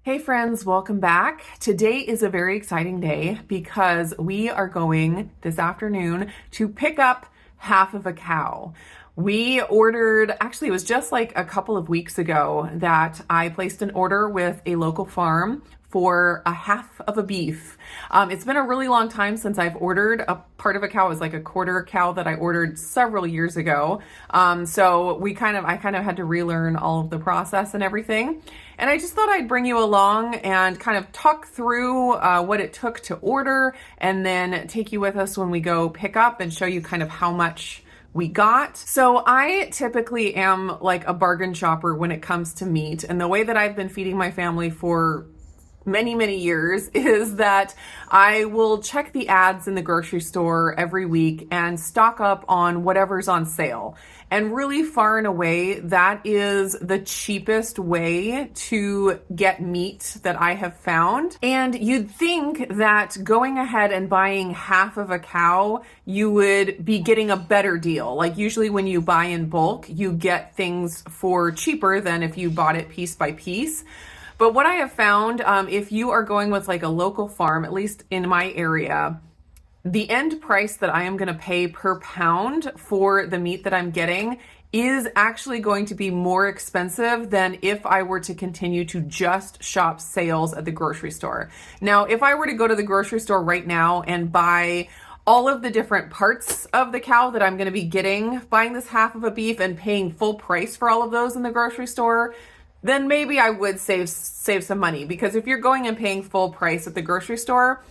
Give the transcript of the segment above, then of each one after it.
Hey friends, welcome back. Today is a very exciting day because we are going this afternoon to pick up half of a cow. We ordered, actually, it was just like a couple of weeks ago that I placed an order with a local farm for a half of a beef. It's been a really long time since I've ordered a part of a cow. It was like a quarter cow that I ordered several years ago. So I kind of had to relearn all of the process and everything. And I just thought I'd bring you along and kind of talk through what it took to order, and then take you with us when we go pick up and show you kind of how much we got. So I typically am like a bargain shopper when it comes to meat. And the way that I've been feeding my family for many years is that I will check the ads in the grocery store every week and stock up on whatever's on sale. And really, far and away, that is the cheapest way to get meat that I have found. And you'd think that going ahead and buying half of a cow, you would be getting a better deal. Like usually when you buy in bulk, you get things for cheaper than if you bought it piece by piece. But what I have found, if you are going with like a local farm, at least in my area, the end price that I am going to pay per pound for the meat that I'm getting is actually going to be more expensive than if I were to continue to just shop sales at the grocery store. Now, if I were to go to the grocery store right now and buy all of the different parts of the cow that I'm going to be getting, buying this half of a beef and paying full price for all of those in the grocery store, then maybe I would save some money. Because if you're going and paying full price at the grocery store,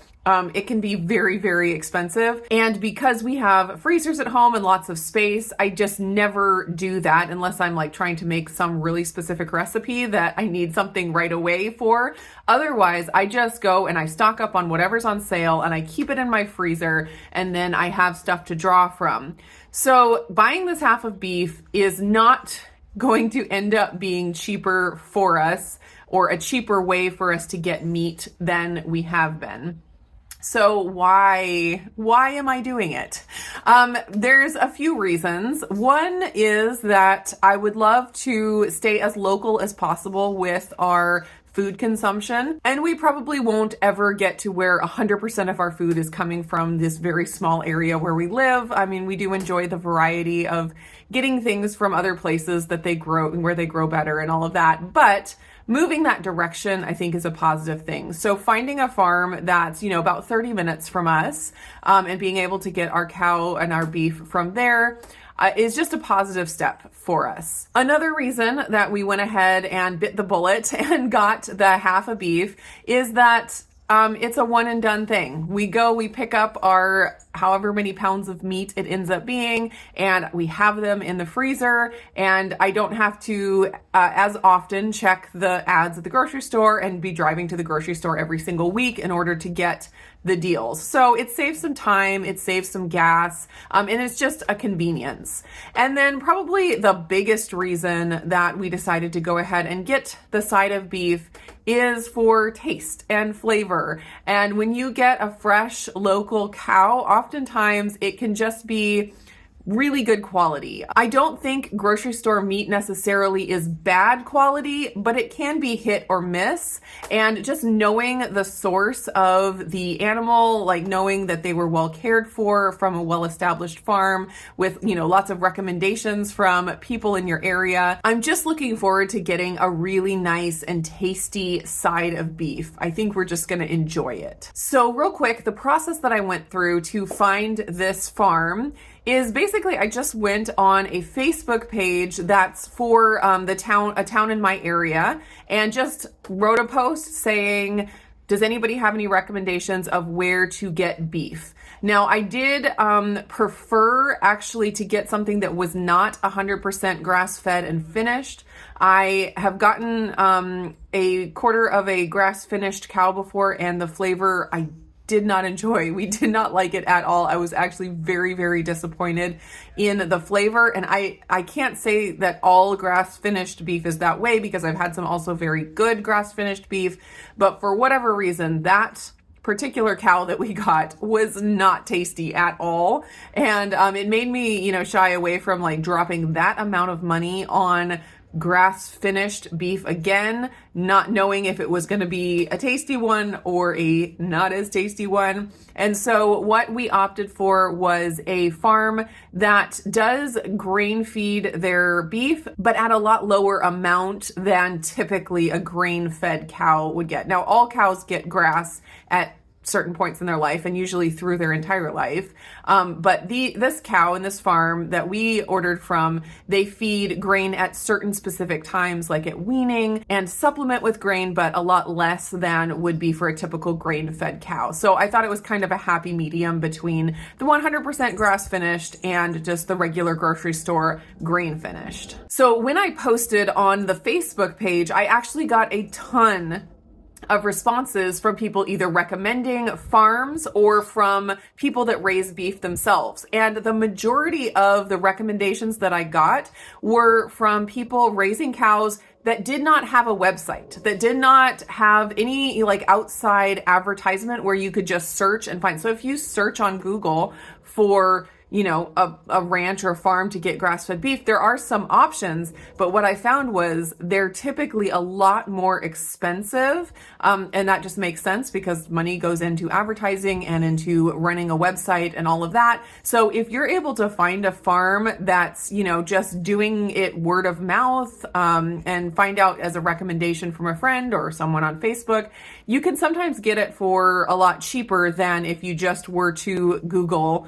it can be very expensive. And because we have freezers at home and lots of space, I just never do that unless I'm like trying to make some really specific recipe that I need something right away for. Otherwise, I just go and I stock up on whatever's on sale and I keep it in my freezer, and then I have stuff to draw from. So buying this half of beef is not going to end up being cheaper for us, or a cheaper way for us to get meat than we have been. So why am I doing it? There's a few reasons. One is that I would love to stay as local as possible with our food consumption. And we probably won't ever get to where 100% of our food is coming from this very small area where we live. I mean, we do enjoy the variety of getting things from other places that they grow, where they grow better and all of that. But moving that direction, I think, is a positive thing. So finding a farm that's, about 30 minutes from us, and being able to get our cow and our beef from there is just a positive step for us. Another reason that we went ahead and bit the bullet and got the half a beef is that it's a one and done thing. We pick up our however many pounds of meat it ends up being, and we have them in the freezer, and I don't have to as often check the ads at the grocery store and be driving to the grocery store every single week in order to get the deals. So it saves some time, it saves some gas, and it's just a convenience. And then probably the biggest reason that we decided to go ahead and get the side of beef is for taste and flavor. And when you get a fresh local cow, oftentimes it can just be really good quality. I don't think grocery store meat necessarily is bad quality, but it can be hit or miss. And just knowing the source of the animal, like knowing that they were well cared for from a well-established farm with, lots of recommendations from people in your area, I'm just looking forward to getting a really nice and tasty side of beef. I think we're just going to enjoy it. So real quick, the process that I went through to find this farm is basically I just went on a Facebook page that's for a town in my area, and just wrote a post saying, does anybody have any recommendations of where to get beef? Now, I did prefer actually to get something that was not 100% grass-fed and finished. I have gotten a quarter of a grass-finished cow before, and the flavor I did not enjoy. We did not like it at all. I was actually very disappointed in the flavor. And I can't say that all grass-finished beef is that way, because I've had some also very good grass-finished beef. But for whatever reason, that particular cow that we got was not tasty at all. And it made me, shy away from like dropping that amount of money on grass finished beef again, not knowing if it was going to be a tasty one or a not as tasty one. And so what we opted for was a farm that does grain feed their beef, but at a lot lower amount than typically a grain fed cow would get. Now, all cows get grass at certain points in their life and usually through their entire life. But this cow and this farm that we ordered from, they feed grain at certain specific times, like at weaning, and supplement with grain, but a lot less than would be for a typical grain-fed cow. So I thought it was kind of a happy medium between the 100% grass finished and just the regular grocery store grain finished. So when I posted on the Facebook page, I actually got a ton of responses from people either recommending farms or from people that raise beef themselves. And the majority of the recommendations that I got were from people raising cows that did not have a website, that did not have any like outside advertisement where you could just search and find. So if you search on Google for a ranch or a farm to get grass-fed beef, there are some options, but what I found was they're typically a lot more expensive, and that just makes sense because money goes into advertising and into running a website and all of that. So if you're able to find a farm that's, just doing it word of mouth, and find out as a recommendation from a friend or someone on Facebook, you can sometimes get it for a lot cheaper than if you just were to Google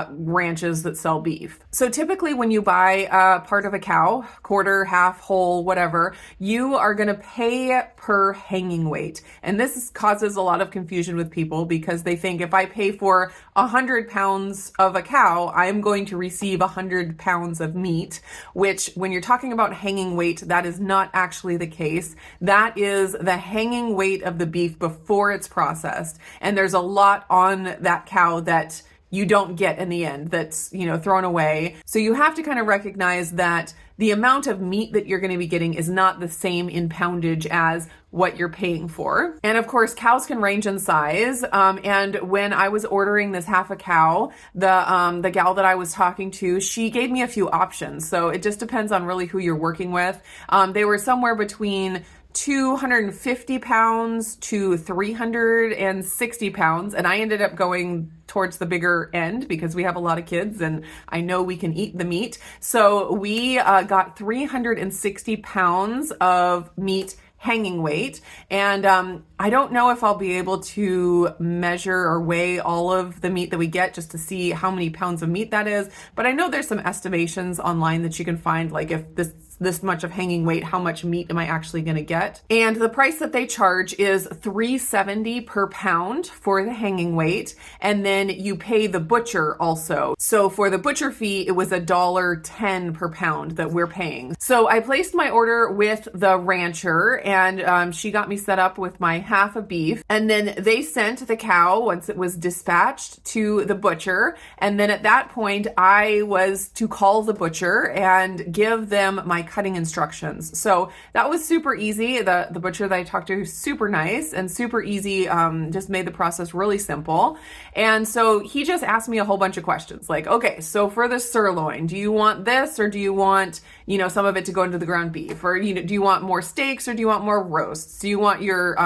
ranches that sell beef. So typically when you buy a part of a cow, quarter, half, whole, whatever, you are going to pay per hanging weight. And this causes a lot of confusion with people because they think if I pay for 100 pounds of a cow, I'm going to receive 100 pounds of meat, which when you're talking about hanging weight, that is not actually the case. That is the hanging weight of the beef before it's processed. And there's a lot on that cow that you don't get in the end that's, thrown away. So you have to kind of recognize that the amount of meat that you're going to be getting is not the same in poundage as what you're paying for. And of course, cows can range in size. And when I was ordering this half a cow, the gal that I was talking to, she gave me a few options. So it just depends on really who you're working with. They were somewhere between 250 pounds to 360 pounds. And I ended up going towards the bigger end because we have a lot of kids and I know we can eat the meat. So we got 360 pounds of meat hanging weight. And I don't know if I'll be able to measure or weigh all of the meat that we get just to see how many pounds of meat that is. But I know there's some estimations online that you can find, like if this much of hanging weight, how much meat am I actually going to get? And the price that they charge is $3.70 per pound for the hanging weight. And then you pay the butcher also. So for the butcher fee, it was $1.10 per pound that we're paying. So I placed my order with the rancher and she got me set up with my half of beef. And then they sent the cow once it was dispatched to the butcher. And then at that point, I was to call the butcher and give them my cutting instructions. So that was super easy. The butcher that I talked to, super nice and super easy, just made the process really simple. And so he just asked me a whole bunch of questions like, okay, so for the sirloin, do you want this or do you want, some of it to go into the ground beef? Or, do you want more steaks or do you want more roasts? Do you want your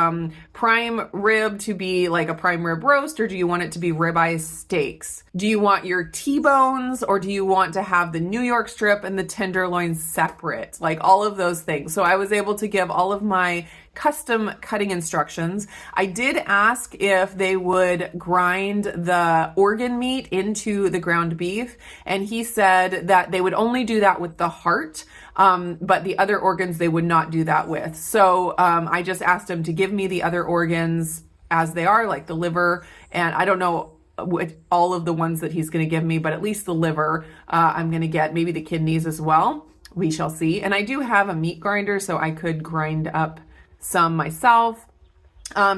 prime rib to be like a prime rib roast or do you want it to be ribeye steaks? Do you want your T-bones or do you want to have the New York strip and the tenderloin separate? Like all of those things. So I was able to give all of my custom cutting instructions. I did ask if they would grind the organ meat into the ground beef, and he said that they would only do that with the heart, but the other organs they would not do that with. So I just asked him to give me the other organs as they are, like the liver, and I don't know with all of the ones that he's going to give me, but at least the liver I'm going to get, maybe the kidneys as well. We shall see. And I do have a meat grinder, so I could grind up some myself.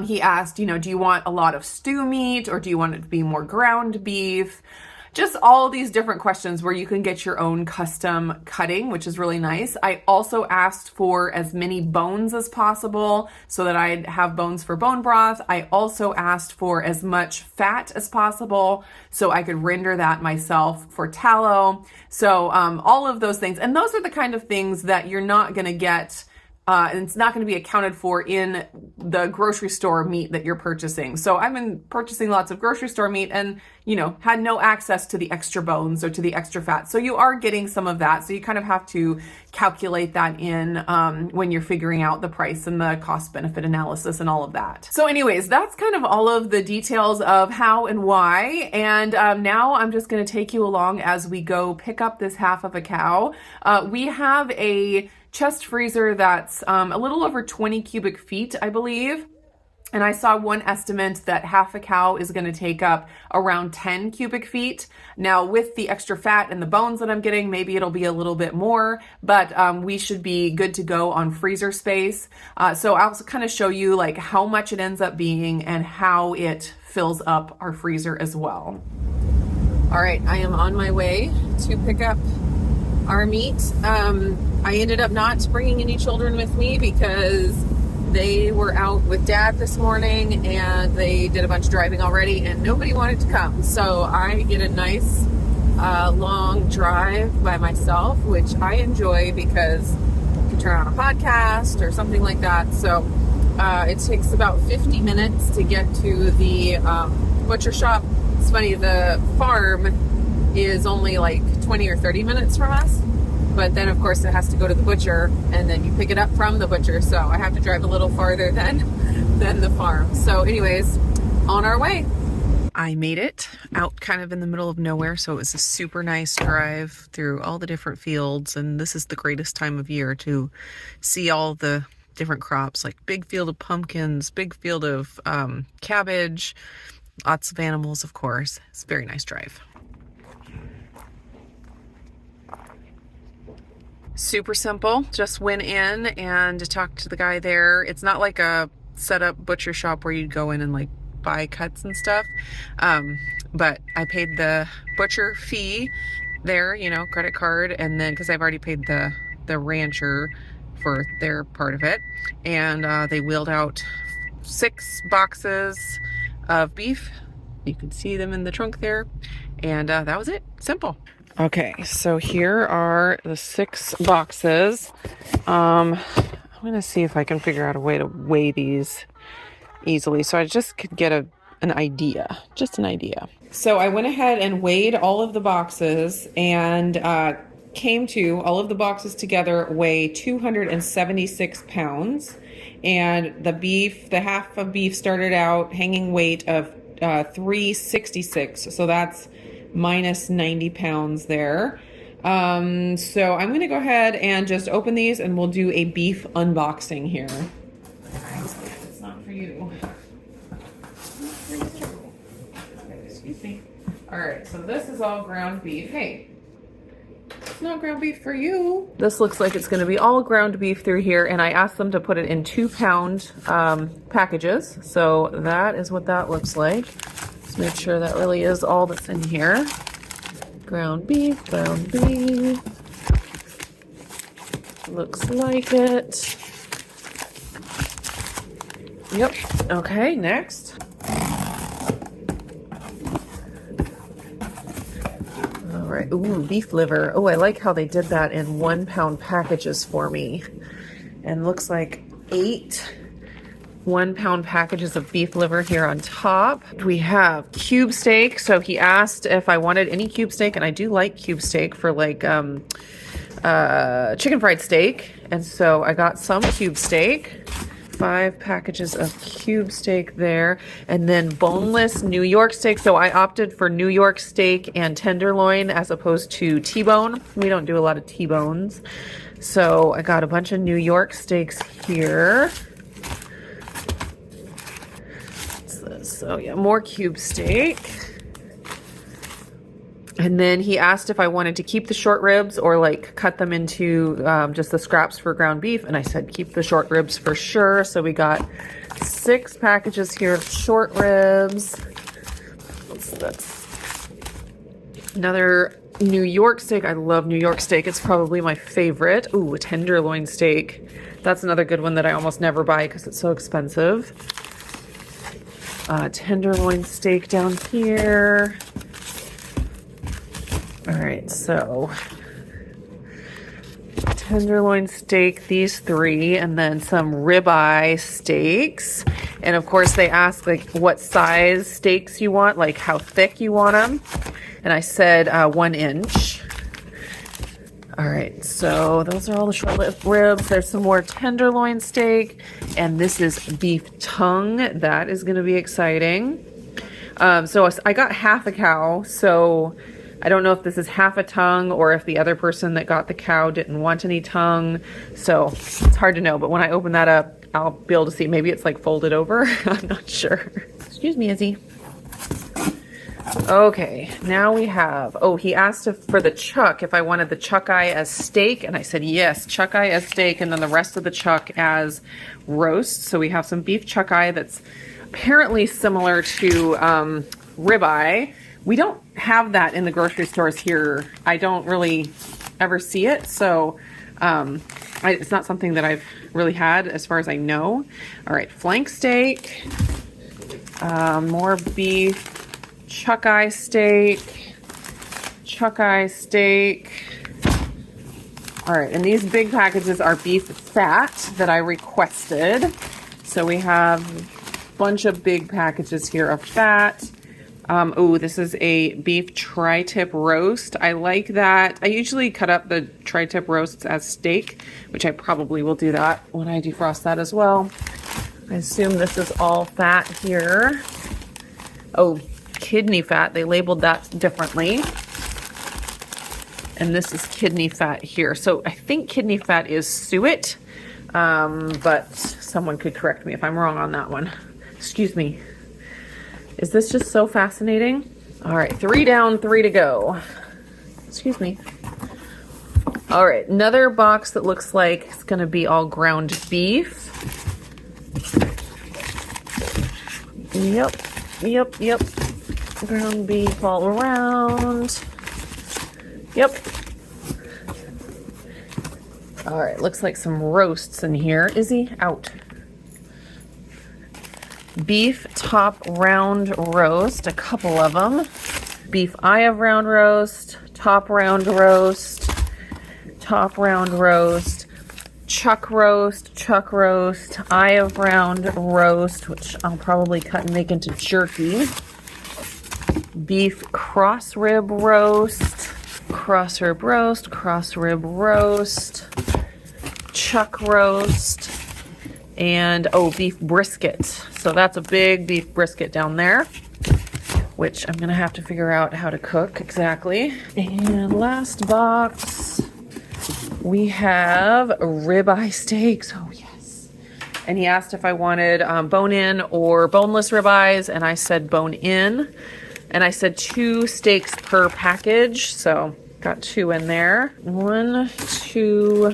He asked, do you want a lot of stew meat or do you want it to be more ground beef? just all these different questions where you can get your own custom cutting, which is really nice. I also asked for as many bones as possible so that I'd have bones for bone broth. I also asked for as much fat as possible so I could render that myself for tallow. So all of those things. And those are the kind of things that you're not going to get and it's not going to be accounted for in the grocery store meat that you're purchasing. So I've been purchasing lots of grocery store meat and, you know, had no access to the extra bones or to the extra fat. So you are getting some of that. So you kind of have to calculate that in when you're figuring out the price and the cost benefit analysis and all of that. So anyways, that's kind of all of the details of how and why. And now I'm just going to take you along as we go pick up this half of a cow. We have a chest freezer that's a little over 20 cubic feet, I believe. And I saw one estimate that half a cow is going to take up around 10 cubic feet. Now with the extra fat and the bones that I'm getting, maybe it'll be a little bit more, but we should be good to go on freezer space. So I'll kind of show you like how much it ends up being and how it fills up our freezer as well. All right, I am on my way to pick up our meat. I ended up not bringing any children with me because they were out with Dad this morning and they did a bunch of driving already and nobody wanted to come. So I get a nice long drive by myself, which I enjoy because I can turn on a podcast or something like that. So it takes about 50 minutes to get to the butcher shop. It's funny, the farm is only like 20 or 30 minutes from us. But then, of course, it has to go to the butcher, and then you pick it up from the butcher. So I have to drive a little farther than the farm. So anyways, on our way. I made it out kind of in the middle of nowhere. So it was a super nice drive through all the different fields. And this is the greatest time of year to see all the different crops, like big field of pumpkins, big field of cabbage, lots of animals, of course. It's a very nice drive. Super simple. Just went in and talked to the guy there. It's not like a set up butcher shop where you'd go in and like buy cuts and stuff. But I paid the butcher fee there, you know, credit card. And then, cause I've already paid the rancher for their part of it. And they wheeled out 6 boxes of beef. You can see them in the trunk there. And that was it. Simple. Okay, so here are the 6 boxes. I'm going to see if I can figure out a way to weigh these easily so I just could get an idea, just an idea. So I went ahead and weighed all of the boxes and came to all of the boxes together weigh 276 pounds. And the beef, the half of beef started out hanging weight of 366. So that's minus 90 pounds there. So I'm going to go ahead and just open these and we'll do a beef unboxing here. It's not for you. Excuse me. All right, so this is all ground beef. Hey, it's not ground beef for you. This looks like it's going to be all ground beef through here, and I asked them to put it in 2-pound packages. So that is what that looks like. Let's make sure that really is all that's in here. Ground beef, ground beef. Looks like it. Yep. Okay, next. All right. Ooh, beef liver. Oh, I like how they did that in 1-pound packages for me. And looks like 8 1-pound packages of beef liver here on top. We have cube steak. So he asked if I wanted any cube steak, and I do like cube steak for like chicken fried steak. And so I got some cube steak. 5 packages of cube steak there, and then boneless New York steak. So I opted for New York steak and tenderloin as opposed to T-bone. We don't do a lot of T-bones. So I got a bunch of New York steaks here. So yeah, more cube steak. And then he asked if I wanted to keep the short ribs or like cut them into just the scraps for ground beef. And I said, keep the short ribs for sure. So we got 6 packages here of short ribs. That's Another New York steak. I love New York steak. It's probably my favorite. Ooh, a tenderloin steak. That's another good one that I almost never buy because it's so expensive. Tenderloin steak down here. All right, so tenderloin steak, these three, and then some ribeye steaks. And of course they ask like what size steaks you want, like how thick you want them. And I said 1 inch. All right, so those are all the short ribs. There's some more tenderloin steak, and this is beef tongue. That is gonna be exciting. So I got half a cow, so I don't know if this is half a tongue or if the other person that got the cow didn't want any tongue. So it's hard to know, but when I open that up, I'll be able to see. Maybe it's like folded over. I'm not sure. Excuse me, Izzy. Okay, now we have, he asked for the chuck, if I wanted the chuck eye as steak, and I said yes, chuck eye as steak, and then the rest of the chuck as roast. So we have some beef chuck eye that's apparently similar to ribeye. We don't have that in the grocery stores here. I don't really ever see it, so it's not something that I've really had as far as I know. All right, flank steak, more beef, chuck eye steak, chuck eye steak. All right, and these big packages are beef fat that I requested. So we have a bunch of big packages here of fat. This is a beef tri-tip roast. I like that. I usually cut up the tri-tip roasts as steak, which I probably will do that when I defrost that as well. I assume this is all fat here. Oh, kidney fat. They labeled that differently. And this is kidney fat here. So I think kidney fat is suet, but someone could correct me if I'm wrong on that one. Excuse me. Is this just so fascinating? All right, 3 down, 3 to go. Excuse me. All right, another box that looks like it's gonna be all ground beef. Yep. Ground beef all around. Yep. All right, looks like some roasts in here. Izzy, out. Beef top round roast, a couple of them. Beef eye of round roast, top round roast, top round roast, chuck roast, eye of round roast, which I'll probably cut and make into jerky. Beef cross rib roast, chuck roast, and beef brisket. So that's a big beef brisket down there, which I'm gonna have to figure out how to cook exactly. And last box, we have ribeye steaks. Oh yes. And he asked if I wanted bone-in or boneless ribeyes, and I said bone-in. And I said 2 steaks per package, so got 2 in there. 1, 2,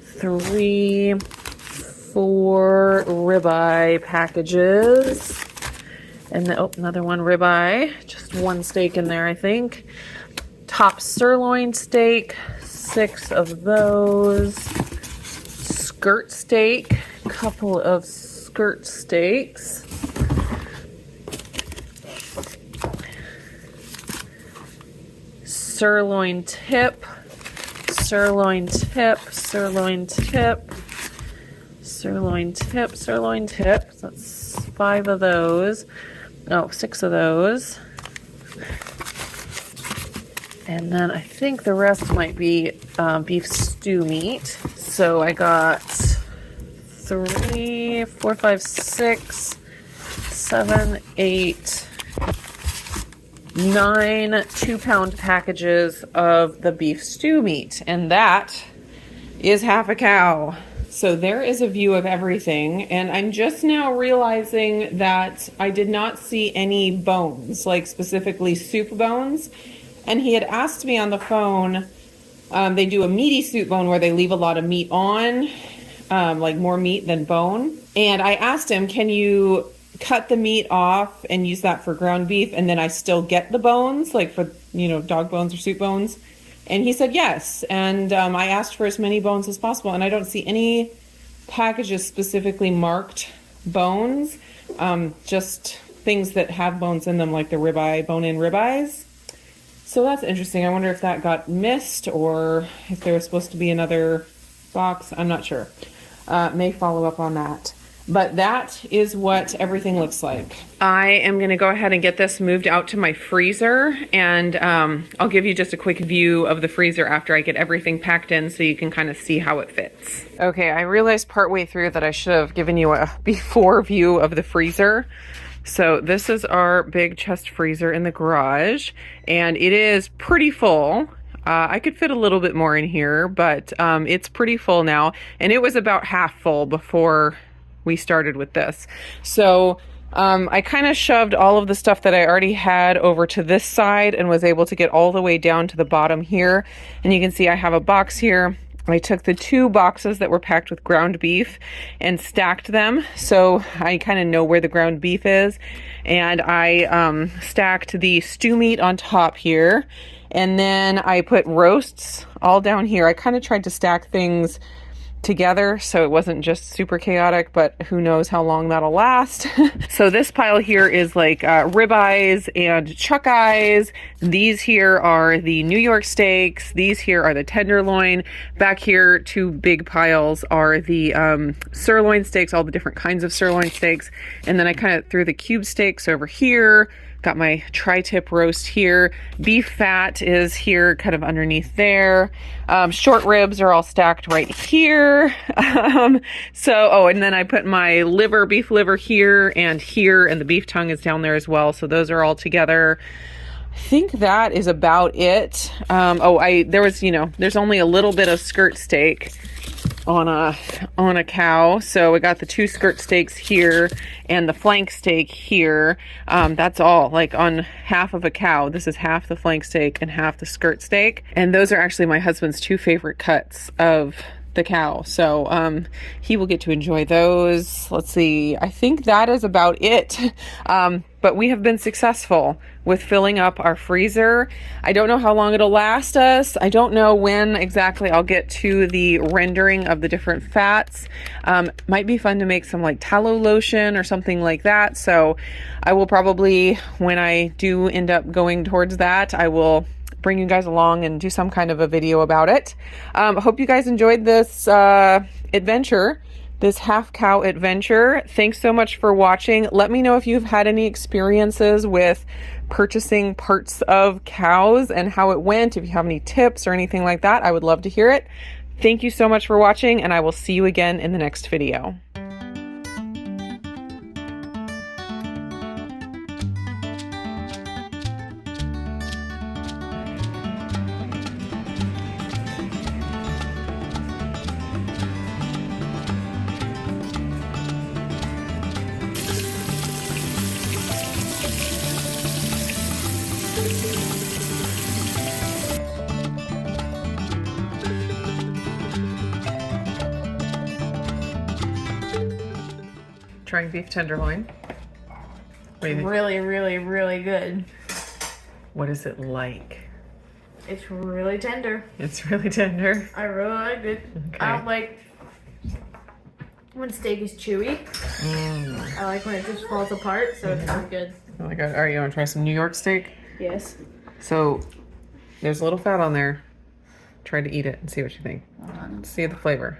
3, 4 ribeye packages. And then, another one ribeye. Just 1 steak in there, I think. Top sirloin steak, 6 of those. Skirt steak, a couple of skirt steaks. Sirloin tip, sirloin tip, sirloin tip, sirloin tip, sirloin tip. So that's 5 of those. No, 6 of those. And then I think the rest might be beef stew meat. So I got 3, 4, 5, 6, 7, 8, 9 2-pound packages of the beef stew meat, and that is half a cow. So there is a view of everything, and I'm just now realizing that I did not see any bones, like specifically soup bones. And he had asked me on the phone, they do a meaty soup bone where they leave a lot of meat on, like more meat than bone. And I asked him, can you cut the meat off and use that for ground beef, and then I still get the bones, like for, you know, dog bones or soup bones? And he said yes. And I asked for as many bones as possible, and I don't see any packages specifically marked bones, just things that have bones in them, like the ribeye, bone-in ribeyes. So that's interesting. I wonder if that got missed or if there was supposed to be another box. I'm not sure. May follow up on that. But that is what everything looks like. I am going to go ahead and get this moved out to my freezer, and I'll give you just a quick view of the freezer after I get everything packed in so you can kind of see how it fits. Okay, I realized partway through that I should have given you a before view of the freezer. So this is our big chest freezer in the garage, and it is pretty full. I could fit a little bit more in here, but it's pretty full now, and it was about half full before we started with this. So I kind of shoved all of the stuff that I already had over to this side and was able to get all the way down to the bottom here. And you can see I have a box here. I took the 2 boxes that were packed with ground beef and stacked them, so I kind of know where the ground beef is. And I stacked the stew meat on top here, and then I put roasts all down here. I kind of tried to stack things together so it wasn't just super chaotic, but who knows how long that'll last. So this pile here is like ribeyes and chuck eyes. These here are the New York steaks. These here are the tenderloin. Back here, 2 big piles are the sirloin steaks, all the different kinds of sirloin steaks. And then I kind of threw the cube steaks over here. Got my tri-tip roast here. Beef fat is here, kind of underneath there. Short ribs are all stacked right here. And then I put my liver, beef liver here, and the beef tongue is down there as well. So those are all together. I think that is about it. There's only a little bit of skirt steak on a cow, so I got the 2 skirt steaks here and the flank steak here. That's all, like on half of a cow. This is half the flank steak and half the skirt steak, and those are actually my husband's 2 favorite cuts of the cow, so he will get to enjoy those. Let's see, I think that is about it. But we have been successful with filling up our freezer. I don't know how long it'll last us. I don't know when exactly I'll get to the rendering of the different fats. Might be fun to make some like tallow lotion or something like that. So I will probably, when I do end up going towards that, I will bring you guys along and do some kind of a video about it. Hope you guys enjoyed this adventure. This half cow adventure. Thanks so much for watching. Let me know if you've had any experiences with purchasing parts of cows and how it went. If you have any tips or anything like that, I would love to hear it. Thank you so much for watching, and I will see you again in the next video. Trying beef tenderloin. Really, really, really good. What is it like? It's really tender. It's really tender. I really like it. Okay. I don't like when steak is chewy. I like when it just falls apart, so it's really good. Oh my god. All right, you want to try some New York steak? Yes. So there's a little fat on there. Try to eat it and see what you think. See the flavor.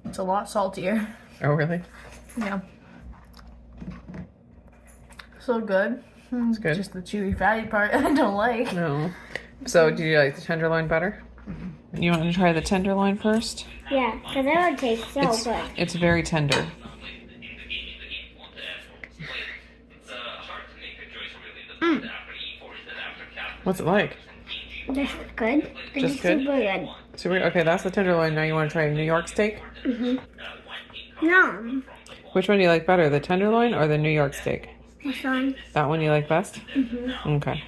It's a lot saltier. Oh, really? Yeah. So good. It's good. Just the chewy, fatty part I don't like. No. So, do you like the tenderloin better? You want to try the tenderloin first? Yeah, because it would taste so good. It's very tender. What's it like? This is good. Just It's good? super good. Super. Okay, that's the tenderloin. Now you want to try a New York steak? No, Which one do you like better, the tenderloin or the New York steak? this one. That one you like best? Okay.